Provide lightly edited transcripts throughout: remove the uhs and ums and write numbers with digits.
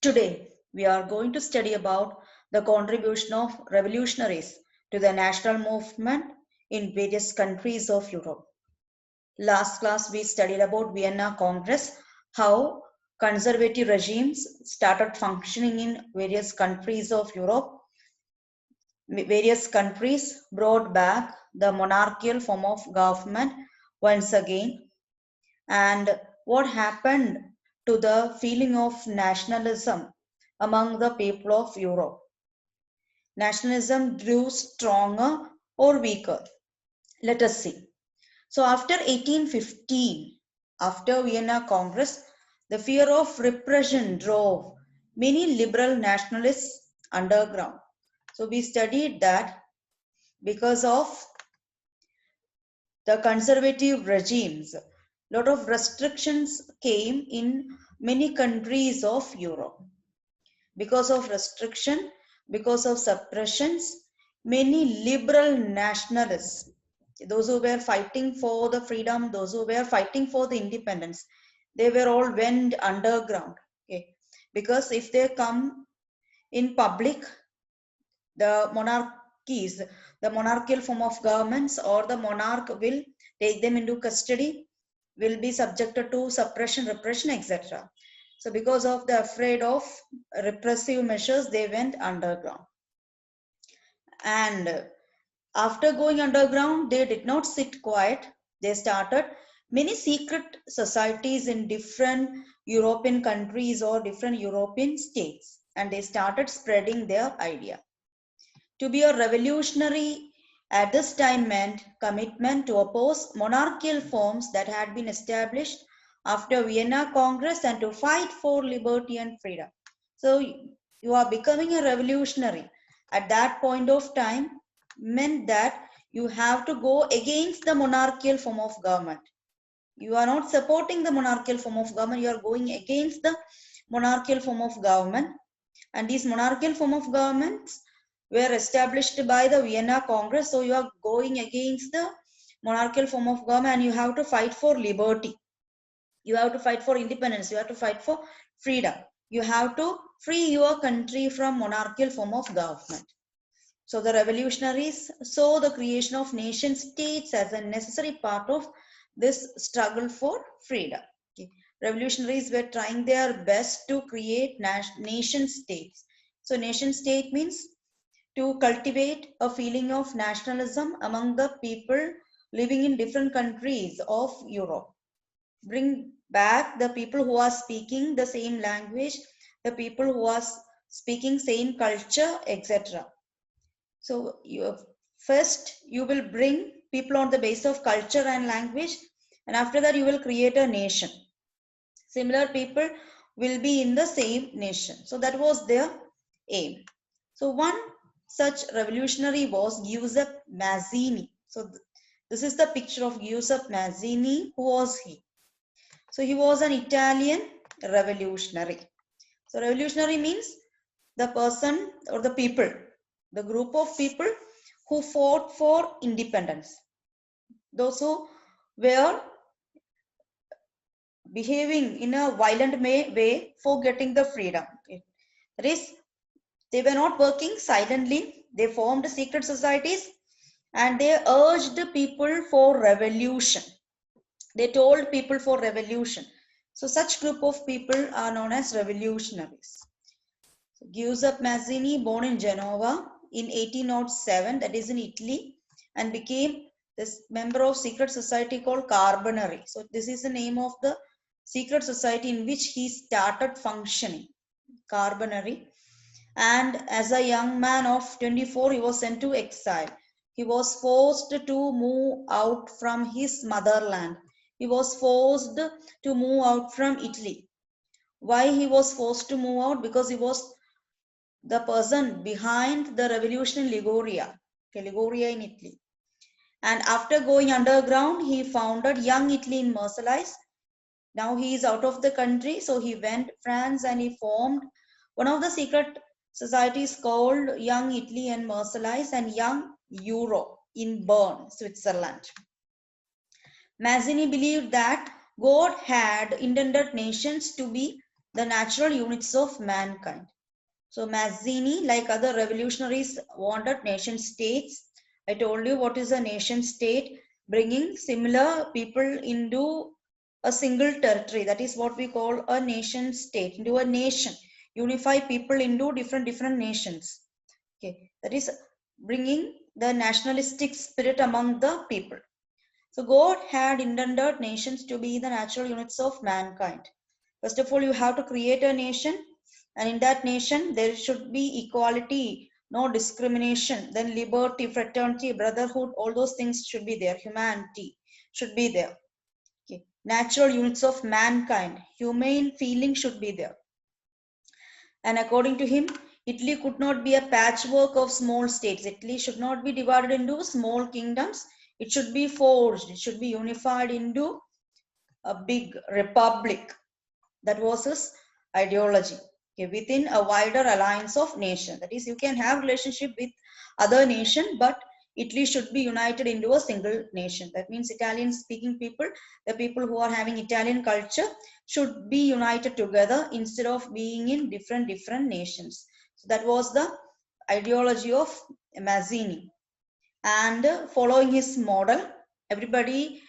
Today, we are going to study about the contribution of revolutionaries to the national movement in various countries of Europe. Last class, we studied about Vienna Congress, how conservative regimes started functioning in various countries of Europe. Various countries brought back the monarchical form of government once again, and what happened to the feeling of nationalism among the people of Europe. Nationalism grew stronger or weaker. Let us see. So after 1815, after Vienna Congress, the fear of repression drove many liberal nationalists underground. So we studied that because of the conservative regimes, a lot of restrictions came in many countries of Europe. Because of restriction, because of suppressions, many liberal nationalists, those who were fighting for the freedom, those who were fighting for the independence, they were all went underground. Okay, because if they come in public, the monarchies, the monarchical form of governments or the monarch will take them into custody, will be subjected to suppression, repression, etc. So because of the afraid of repressive measures, they went underground. And after going underground, they did not sit quiet. They started many secret societies in different European countries or different European states, and they started spreading their idea. To be a revolutionary at this time meant commitment to oppose monarchical forms that had been established after Vienna Congress and to fight for liberty and freedom. So you are becoming a revolutionary at that point of time meant that you have to go against the monarchical form of government. You are not supporting the monarchical form of government, you are going against the monarchical form of government. And these monarchical form of governments were established by the Vienna Congress. So you are going against the monarchical form of government and you have to fight for liberty. You have to fight for independence. You have to fight for freedom. You have to free your country from monarchical form of government. So the revolutionaries saw the creation of nation states as a necessary part of this struggle for freedom. Okay. Revolutionaries were trying their best to create nation states. So nation state means to cultivate a feeling of nationalism among the people living in different countries of Europe. Bring back the people who are speaking the same language, the people who are speaking same culture, etc. So first you will bring people on the base of culture and language, and after that you will create a nation. Similar people will be in the same nation. So that was their aim. So one such revolutionary was Giuseppe Mazzini. So this is the picture of Giuseppe Mazzini. Who was he? So he was an Italian revolutionary. So revolutionary means the person or the people, the group of people who fought for independence. Those who were behaving in a violent way for getting the freedom. That is, they were not working silently. They formed secret societies and they urged people for revolution. They told people for revolution. So such group of people are known as revolutionaries. So Giuseppe Mazzini, born in Genova in 1807, that is in Italy, and became this member of secret society called Carbonari. So this is the name of the secret society in which he started functioning, Carbonari. And as a young man of 24, he was sent to exile. He was forced to move out from his motherland. He was forced to move out from Italy. Why he was forced to move out? Because he was the person behind the revolution in Liguria, Liguria in Italy. And after going underground, he founded Young Italy in Marseilles. Now he is out of the country, so he went France and he formed one of the secret societies called Young Italy and Marseilles and Young Europe in Bern, Switzerland. Mazzini believed that God had intended nations to be the natural units of mankind. So Mazzini, like other revolutionaries, wanted nation states. I told you what is a nation state, bringing similar people into a single territory. That is what we call a nation state, into a nation. Unify people into different nations. Okay, that is bringing the nationalistic spirit among the people. So God had intended nations to be the natural units of mankind. First of all, you have to create a nation, and in that nation, there should be equality, no discrimination, then liberty, fraternity, brotherhood, all those things should be there. Humanity should be there. Okay. Natural units of mankind, humane feeling should be there. And according to him, Italy could not be a patchwork of small states. Italy should not be divided into small kingdoms. It should be forged. It should be unified into a big republic. That was his ideology. Okay, within a wider alliance of nations. That is, you can have relationship with other nation, but Italy should be united into a single nation. That means Italian speaking people, the people who are having Italian culture, should be united together instead of being in different nations. So that was the ideology of Mazzini. And following his model, everybody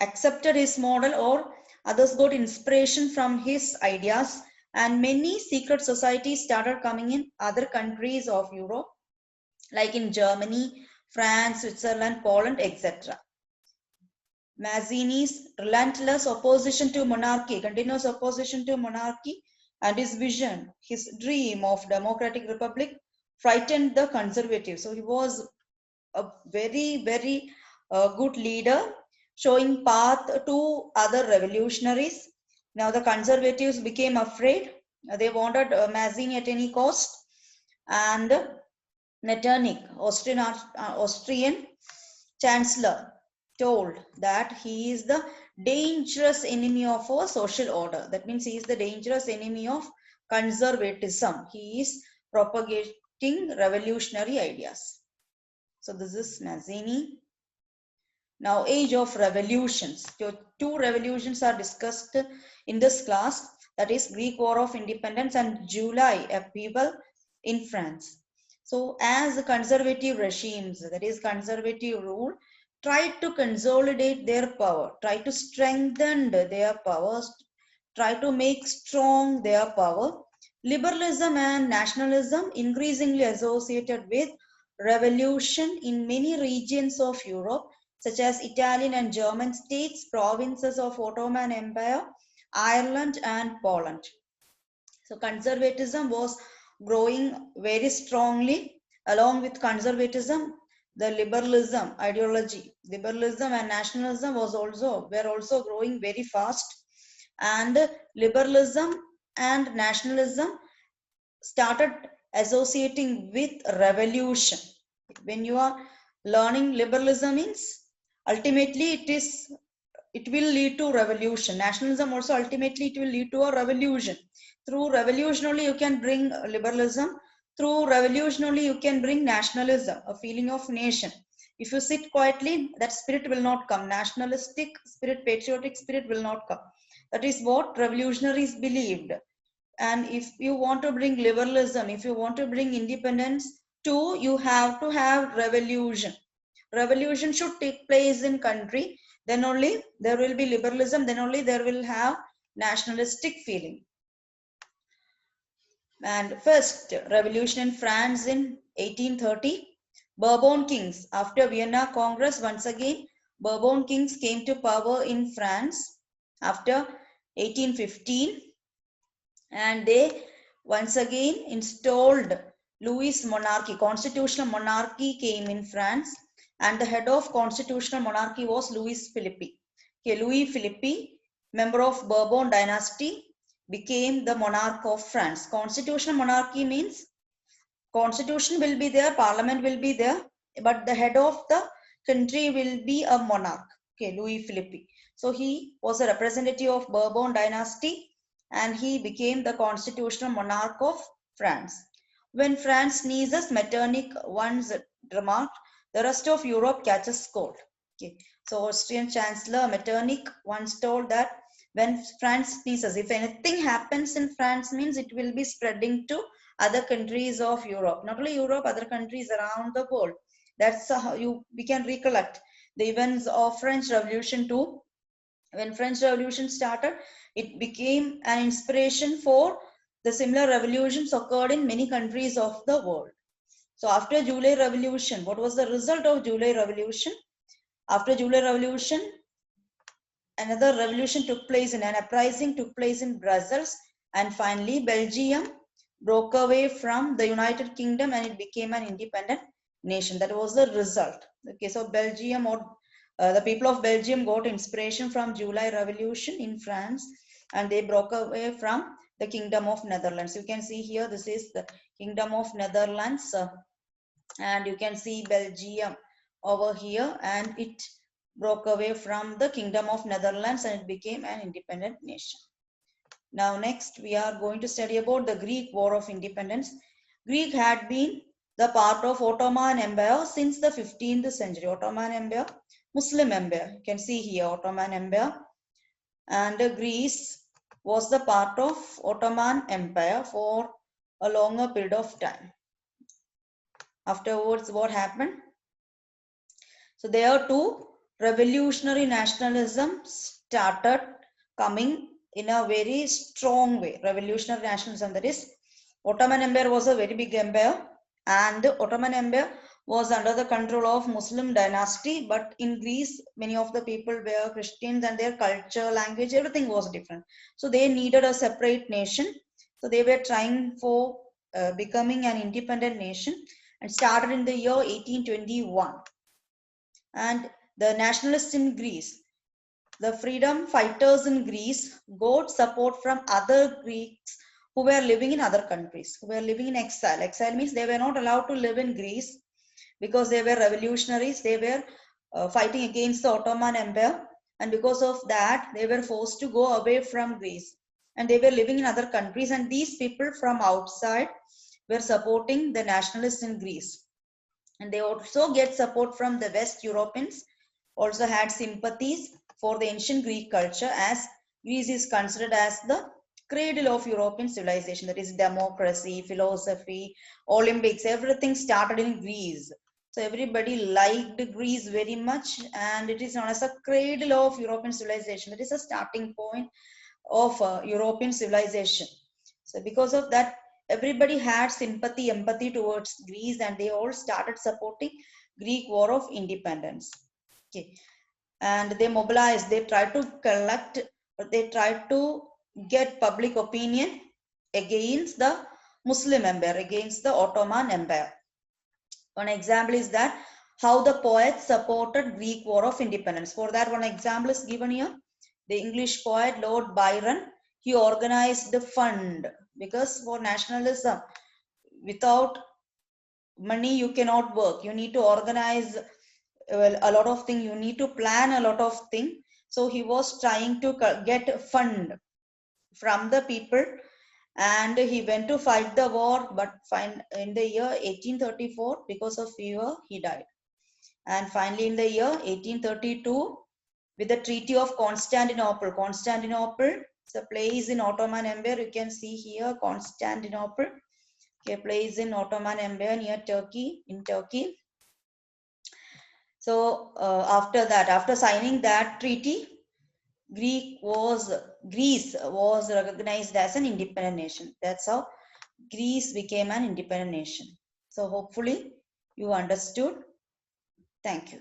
accepted his model, or others got inspiration from his ideas, and many secret societies started coming in other countries of Europe, like in Germany, France, Switzerland, Poland, etc. Mazzini's relentless opposition to monarchy, continuous opposition to monarchy, and his vision, his dream of democratic republic frightened the conservatives. So he was a very good leader, showing path to other revolutionaries. Now the conservatives became afraid. They wanted Mazzini at any cost, and Metternich, Austrian chancellor, told that he is the dangerous enemy of our social order. That means he is the dangerous enemy of conservatism. He is propagating revolutionary ideas. So this is Mazzini. Now, age of revolutions. Two revolutions are discussed in this class. That is Greek War of Independence and July Upheaval in France. So as conservative regimes, that is conservative rule, tried to consolidate their power, try to strengthen their powers, try to make strong their power. Liberalism and nationalism increasingly associated with revolution in many regions of Europe, such as Italian and German states, provinces of Ottoman Empire, Ireland and Poland. So conservatism was growing very strongly. Along with conservatism, the liberalism ideology, liberalism and nationalism were also growing very fast. And liberalism and nationalism started associating with revolution. When you are learning liberalism means ultimately it will lead to revolution. Nationalism also ultimately it will lead to a revolution. Through revolution only you can bring liberalism. Through revolution only you can bring nationalism, a feeling of nation. If you sit quietly, that spirit will not come. Nationalistic spirit, patriotic spirit will not come. That is what revolutionaries believed. And if you want to bring liberalism, if you want to bring independence too, you have to have revolution. Revolution should take place in country, then only there will be liberalism, then only there will have nationalistic feeling. And first revolution in France in 1830, Bourbon kings. After Vienna Congress, once again Bourbon kings came to power in France after 1815, and they once again installed Louis monarchy. Constitutional monarchy came in France, and the head of constitutional monarchy was Louis Philippe. Okay, Louis Philippe, member of Bourbon dynasty, became the monarch of France. Constitutional monarchy means constitution will be there, parliament will be there, but the head of the country will be a monarch. Okay, Louis Philippe. So he was a representative of Bourbon dynasty, and he became the constitutional monarch of France. When France sneezes, Metternich once remarked, the rest of Europe catches cold. Okay. So Austrian Chancellor Metternich once told that when France ceases, if anything happens in France, means it will be spreading to other countries of Europe. Not only Europe, other countries around the world. That's how we can recollect the events of French Revolution too. When French Revolution started, it became an inspiration for the similar revolutions occurred in many countries of the world. So after July Revolution, what was the result of July Revolution? After July Revolution, another revolution took place, in an uprising took place in Brussels, and finally Belgium broke away from the United Kingdom and it became an independent nation. That was the result. Okay, so Belgium, or the people of Belgium, got inspiration from July Revolution in France, and they broke away from the Kingdom of Netherlands. You can see here, this is the Kingdom of Netherlands, and you can see Belgium over here, and it broke away from the Kingdom of Netherlands and it became an independent nation. Now next we are going to study about the Greek War of Independence. Greek had been the part of Ottoman Empire since the 15th century. Ottoman Empire, Muslim Empire. You can see here Ottoman Empire, and Greece was the part of Ottoman Empire for a longer period of time. Afterwards, what happened? So there too, revolutionary nationalism started coming in a very strong way. Revolutionary nationalism, that is, Ottoman Empire was a very big empire, and the Ottoman Empire was under the control of Muslim dynasty, but in Greece, many of the people were Christians and their culture, language, everything was different. So they needed a separate nation. So they were trying for becoming an independent nation, and started in the year 1821. And the nationalists in Greece, the freedom fighters in Greece, got support from other Greeks who were living in other countries, who were living in exile. Exile means they were not allowed to live in Greece because they were revolutionaries. They were fighting against the Ottoman Empire, and because of that, they were forced to go away from Greece, and they were living in other countries. And these people from outside were supporting the nationalists in Greece. And they also get support from the West Europeans, also had sympathies for the ancient Greek culture, as Greece is considered as the cradle of European civilization. That is, democracy, philosophy, Olympics, everything started in Greece. So everybody liked Greece very much, and it is known as a cradle of European civilization. That is a starting point of European civilization. So because of that, everybody had sympathy, empathy towards Greece, and they all started supporting Greek War of Independence. Okay, and they mobilized, they tried to collect, they tried to get public opinion against the Muslim Empire, against the Ottoman Empire. One example is that how the poets supported Greek War of Independence. For that, one example is given here. The English poet Lord Byron, he organized the fund, because for nationalism, without money you cannot work. You need to organize a lot of things, you need to plan a lot of things. So he was trying to get a fund from the people, and he went to fight the war, but in the year 1834, because of fever, he died. And finally in the year 1832, with the Treaty of Constantinople. Constantinople is a place in Ottoman Empire. You can see here Constantinople, a place in Ottoman Empire near Turkey, in Turkey. So after that, after signing that treaty, Greece was recognized as an independent nation. That's how Greece became an independent nation. So hopefully you understood. Thank you.